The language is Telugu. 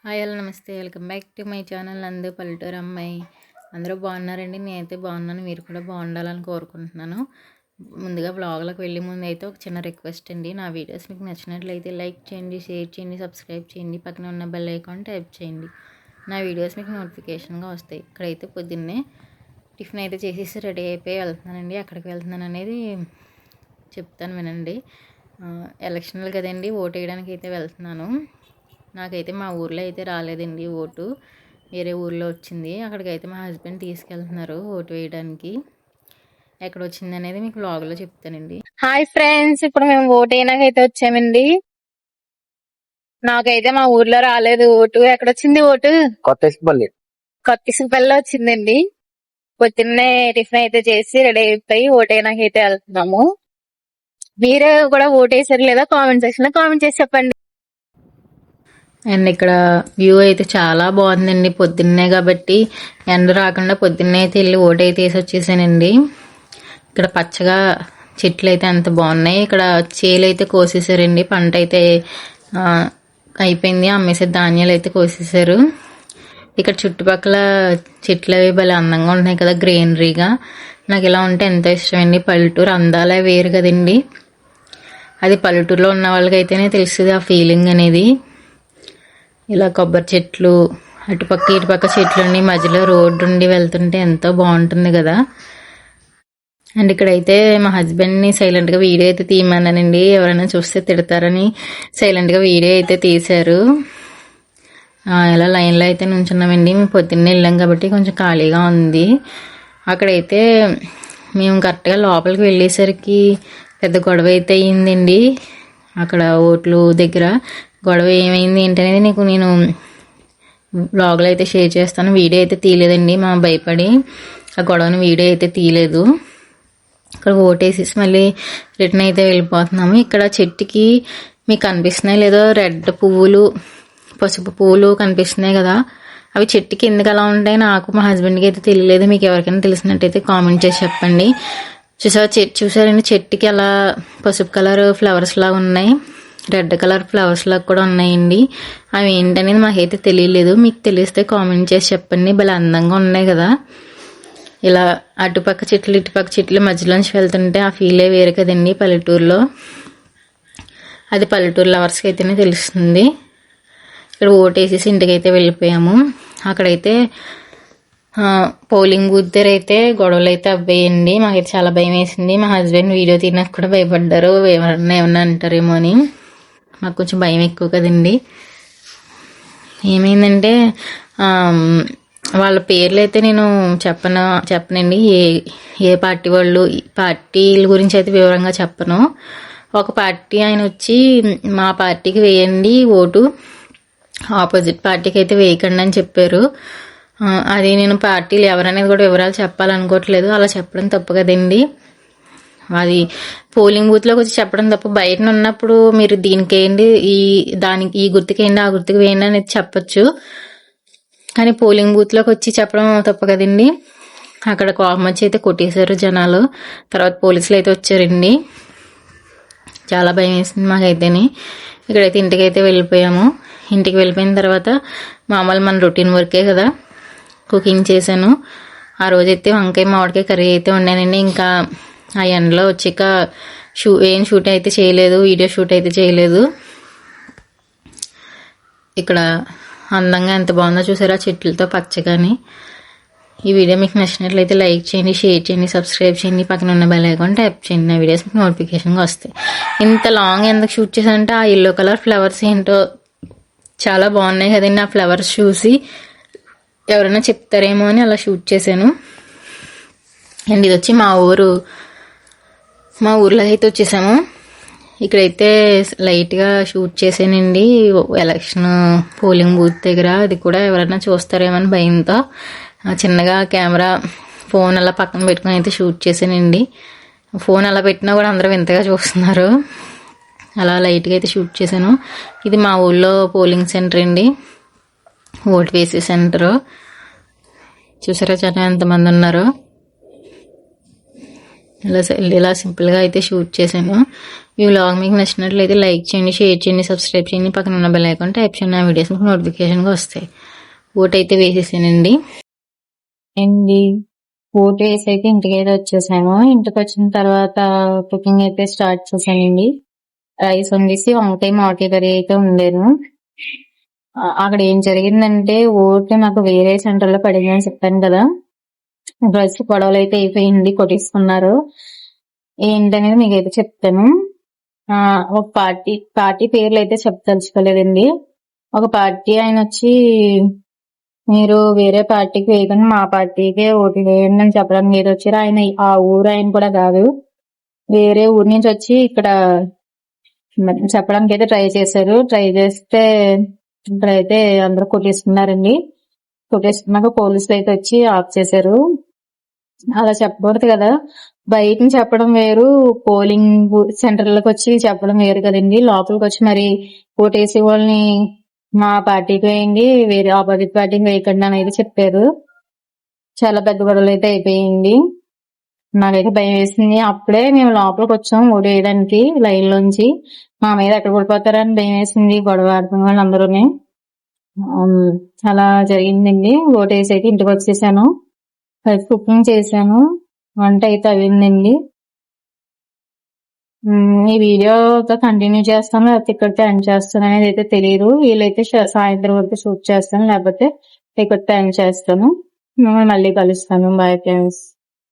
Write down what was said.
హాయ్ హలో నమస్తే welcome back to my channel నందు పల్లెటూరు అమ్మాయి. అందరూ బాగున్నారండి. నేనైతే బాగున్నాను, మీరు కూడా బాగుండాలని కోరుకుంటున్నాను. ముందుగా వ్లాగ్లోకి వెళ్ళే ముందు అయితే ఒక చిన్న రిక్వెస్ట్ అండి, నా వీడియోస్ మీకు నచ్చినట్లయితే లైక్ చేయండి, షేర్ చేయండి, సబ్స్క్రైబ్ చేయండి, పక్కన ఉన్న బెల్ ఐకాన్ ట్యాప్ చేయండి. నా వీడియోస్ మీకు నోటిఫికేషన్గా వస్తాయి. ఇక్కడైతే పొద్దున్నే టిఫిన్ అయితే చేసేసి రెడీ అయిపోయి వెళ్తున్నానండి. ఎక్కడికి వెళ్తున్నాను అనేది చెప్తాను వినండి. ఎలక్షన్లు కదండి, ఓటు వేయడానికి అయితే వెళ్తున్నాను. నాకైతే మా ఊర్లో అయితే రాలేదండి ఓటు, వేరే ఊర్లో వచ్చింది. అక్కడికైతే మా హస్బెండ్ తీసుకెళ్తున్నారు ఓటు వేయడానికి. ఎక్కడ వచ్చింది అనేది మీకు వ్లాగ్లో చెప్తానండి. హాయ్ ఫ్రెండ్స్, ఇప్పుడు మేము ఓటు వేయడానికైతే వచ్చామండి. నాకైతే మా ఊర్లో రాలేదు ఓటు. ఎక్కడ వచ్చింది ఓటు? కొత్త వచ్చిందండి. పొద్దున్నే టిఫిన్ అయితే చేసి రెడీ అయిపోయి ఓటు వేయడానికైతే వెళ్తున్నాము. మీరు కూడా ఓటు వేసారు లేదా కామెంట్ సెక్షన్ లో కామెంట్ చేసి చెప్పండి. అండ్ ఇక్కడ వ్యూ అయితే చాలా బాగుందండి. పొద్దున్నే కాబట్టి ఎండ రాకుండా పొద్దున్నే అయితే వెళ్ళి ఓటు అయితే వేసి వచ్చేసానండి. ఇక్కడ పచ్చగా చెట్లు అయితే అంత బాగున్నాయి. ఇక్కడ చేలు అయితే కోసేసారండి, పంట అయితే అయిపోయింది, అమ్మేసే ధాన్యాలు అయితే కోసేసారు. ఇక్కడ చుట్టుపక్కల చెట్లు అవి భలే అందంగా ఉంటున్నాయి కదా, గ్రీనరీగా. నాకు ఇలా ఉంటే ఎంతో ఇష్టం అండి. పల్లెటూరు అందాలే వేరు కదండి, అది పల్లెటూరులో ఉన్న వాళ్ళకైతేనే తెలుస్తుంది ఆ ఫీలింగ్ అనేది. ఇలా కొబ్బరి చెట్లు, అటుపక్క ఇటుపక్క చెట్లుండి మధ్యలో రోడ్డు ఉండి వెళ్తుంటే ఎంతో బాగుంటుంది కదా. అండ్ ఇక్కడైతే మా హస్బెండ్ని సైలెంట్గా వీడియో అయితే తీయమన్నానండి, ఎవరైనా చూస్తే తిడతారని సైలెంట్గా వీడియో అయితే తీశారు. ఇలా లైన్లో అయితే నుంచున్నామండి. మేము పొద్దున్నే వెళ్ళాం కాబట్టి కొంచెం ఖాళీగా ఉంది. అక్కడైతే మేము కరెక్ట్గా లోపలికి వెళ్ళేసరికి పెద్ద గొడవ అయితే అయ్యిందండి. అక్కడ ఓట్లు దగ్గర గొడవ ఏమైంది ఏంటనేది నేను బ్లాగ్లో అయితే షేర్ చేస్తాను. వీడియో అయితే తీయలేదండి, మా భయపడి ఆ గొడవను వీడియో అయితే తీయలేదు. ఇక్కడ ఓటేసేసి మళ్ళీ రిటర్న్ అయితే వెళ్ళిపోతున్నాము. ఇక్కడ చెట్టుకి మీకు కనిపిస్తున్నాయి లేదో రెడ్ పువ్వులు, పసుపు పువ్వులు కనిపిస్తున్నాయి కదా, అవి చెట్టుకి ఎందుకు అలా ఉంటాయి నాకు మా హస్బెండ్కి అయితే తెలియలేదు. మీకు ఎవరికైనా తెలిసినట్టయితే కామెంట్ చేసి చెప్పండి. చూసారండి చెట్టుకి అలా పసుపు కలర్ ఫ్లవర్స్ లాగా ఉన్నాయి, రెడ్ కలర్ ఫ్లవర్స్ లాగా కూడా ఉన్నాయండి. అవి ఏంటనేది మాకైతే తెలియలేదు. మీకు తెలిస్తే కామెంట్ చేసి చెప్పండి. భలే అందంగా ఉన్నాయి కదా. ఇలా అటుపక్క చెట్లు ఇటుపక్క చెట్లు మధ్యలోంచి వెళ్తుంటే ఆ ఫీలే వేరే కదండి పల్లెటూరులో. అది పల్లెటూరు లవర్స్కి అయితేనే తెలుస్తుంది. ఇక్కడ ఓటేసేసి ఇంటికైతే వెళ్ళిపోయాము. అక్కడైతే పోలింగ్ బూత్ దగ్గర అయితే గొడవలు అయితే అవ్వేయండి. మాకైతే చాలా భయం వేసింది. మా హస్బెండ్ వీడియో తీయడానికి కూడా భయపడ్డారు, ఏమన్నా అంటారేమో అని. మాకు కొంచెం భయం ఎక్కువ కదండి. ఏమైందంటే వాళ్ళ పేర్లు అయితే నేను చెప్పనండి, ఏ పార్టీ వాళ్ళు, పార్టీల గురించి అయితే వివరంగా చెప్పను. ఒక పార్టీ ఆయన వచ్చి మా పార్టీకి వేయండి ఓటు, ఆపోజిట్ పార్టీకి అయితే వేయకండి అని చెప్పారు. అది నేను పార్టీలు ఎవరనేది కూడా వివరాలు చెప్పాలనుకోవట్లేదు, అలా చెప్పడం తప్పు కదండి. అది పోలింగ్ బూత్లోకి వచ్చి చెప్పడం తప్ప, బయట ఉన్నప్పుడు మీరు దీనికి వేయండి, ఈ గుర్తుకి వేయండి, ఆ గుర్తుకు వేయండి అనేది చెప్పచ్చు. కానీ పోలింగ్ బూత్లోకి వచ్చి చెప్పడం తప్పు కదండి. అక్కడ కోపం వచ్చి అయితే కొట్టేశారు జనాలు. తర్వాత పోలీసులు అయితే వచ్చారండి. చాలా భయం వేసింది మాకైతేనే. ఇక్కడైతే ఇంటికైతే వెళ్ళిపోయాము. ఇంటికి వెళ్ళిపోయిన తర్వాత మామూలు మన రొటీన్ వర్కే కదా, కుకింగ్ చేశాను. ఆ రోజైతే వంకాయ మామిడికాయ కర్రీ అయితే వండానండి. ఇంకా ఆ ఎండలో వచ్చాక ఏం షూట్ అయితే చేయలేదు, వీడియో షూట్ అయితే చేయలేదు. ఇక్కడ అందంగా ఎంత బాగుందో చూసారా, చెట్లతో పచ్చగాని. ఈ వీడియో మీకు నచ్చినట్లయితే లైక్ చేయండి, షేర్ చేయండి, సబ్స్క్రైబ్ చేయండి, పక్కన ఉన్న బెల్ ఐకాన్ ట్యాప్ చేయండి. నా వీడియోస్ మీకు నోటిఫికేషన్గా వస్తాయి. ఇంత లాంగ్ ఎందుకు షూట్ చేశానంటే ఆ ఎల్లో కలర్ ఫ్లవర్స్ ఏంటో చాలా బాగున్నాయి కదండి. ఆ ఫ్లవర్స్ చూసి ఎవరైనా చెప్తారేమో అని అలా షూట్ చేశాను. అండ్ ఇది వచ్చి మా ఊర్లో అయితే వచ్చేసాము. ఇక్కడైతే లైట్గా షూట్ చేశానండి ఎలక్షన్ పోలింగ్ బూత్ దగ్గర. అది కూడా ఎవరైనా చూస్తారేమో అని భయంతో చిన్నగా కెమెరా ఫోన్ అలా పక్కన పెట్టుకుని అయితే షూట్ చేశానండి. ఫోన్ అలా పెట్టినా కూడా అందరూ వింతగా చూస్తున్నారు. అలా లైట్గా అయితే షూట్ చేశాను. ఇది మా ఊళ్ళో పోలింగ్ సెంటర్ అండి, ఓటు వేసే సెంటరు. చూసారా జనం ఎంతమంది ఉన్నారో. ఇలా సింపుల్గా అయితే షూట్ చేశాను. ఈ వ్లాగ్ మీకు నచ్చినట్లయితే లైక్ చేయండి, షేర్ చేయండి, సబ్స్క్రైబ్ చేయండి, పక్కన ఉన్న బెల్ ఐకాన్ ట్యాప్ చేయండి. నా వీడియోస్ మీకు నోటిఫికేషన్గా వస్తాయి. ఓట్ అయితే వేసేసానండి అండి. ఓట్ వేసి అయితే ఇంటికి అయితే వచ్చేసాను. ఇంటికి వచ్చిన తర్వాత కుకింగ్ అయితే స్టార్ట్ చేశానండి. రైస్ వండేసి వంకాయ మామిడికాయ కర్రీ అయితే ఉండేను. అక్కడ ఏం జరిగిందంటే ఓట్ నాకు వేరే సెంటర్ లో పడిందని చెప్పాను కదా, డ్రెస్ గొడవలు అయితే అయిపోయింది, కొట్టేసుకున్నారు. ఏంటనేది మీకైతే చెప్తాను. ఒక పార్టీ పేర్లు అయితే చెప్పదలుచుకోలేదండి. ఒక పార్టీ ఆయన వచ్చి మీరు వేరే పార్టీకి వేయకుండా మా పార్టీకే ఓటు వేయండి అని చెప్పడానికి ఏదో వచ్చారు. ఆయన ఆ ఊరు ఆయన కూడా కాదు, వేరే ఊరు నుంచి వచ్చి ఇక్కడ చెప్పడానికి అయితే ట్రై చేశారు. ట్రై చేస్తే ఇక్కడైతే అందరూ కొట్టేసుకున్నారండి. కొట్టేసుకున్నాక పోలీసులు అయితే వచ్చి ఆఫ్ చేశారు. అలా చెప్పకూడదు కదా, బయట నుంచి చెప్పడం వేరు, పోలింగ్ సెంటర్లకు వచ్చి చెప్పడం వేరు కదండి. లోపలికి వచ్చి మరి ఓటేసే వాళ్ళని మా పార్టీకి వేయండి, వేరే ఆపోజిట్ పార్టీకి వేయకండి అని అయితే చెప్పారు. చాలా పెద్ద గొడవలు అయితే అయిపోయింది. నాకైతే భయం వేసింది. అప్పుడే మేము లోపలికి వచ్చాం ఓటు వేయడానికి లైన్ లోంచి. మా మీద ఎక్కడ పడిపోతారని భయం వేసింది గొడవ ఆడుతున్న వాళ్ళందరూనే. అలా జరిగిందండి. ఓటు వేసి అయితే ఇంటికి వచ్చేసాను. కుకింగ్ చేశాను, వంట అయితే అయిందండి. ఈ వీడియోతో కంటిన్యూ చేస్తాను లేకపోతే ఇక్కడితో ఎండ్ చేస్తాను అనేది అయితే తెలియదు. వీలైతే సాయంత్రం వరకు షూట్ చేస్తాను, లేకపోతే ఇక్కడితో ఎండ్ చేస్తాను. మళ్ళీ కలుస్తాను. Bye friends.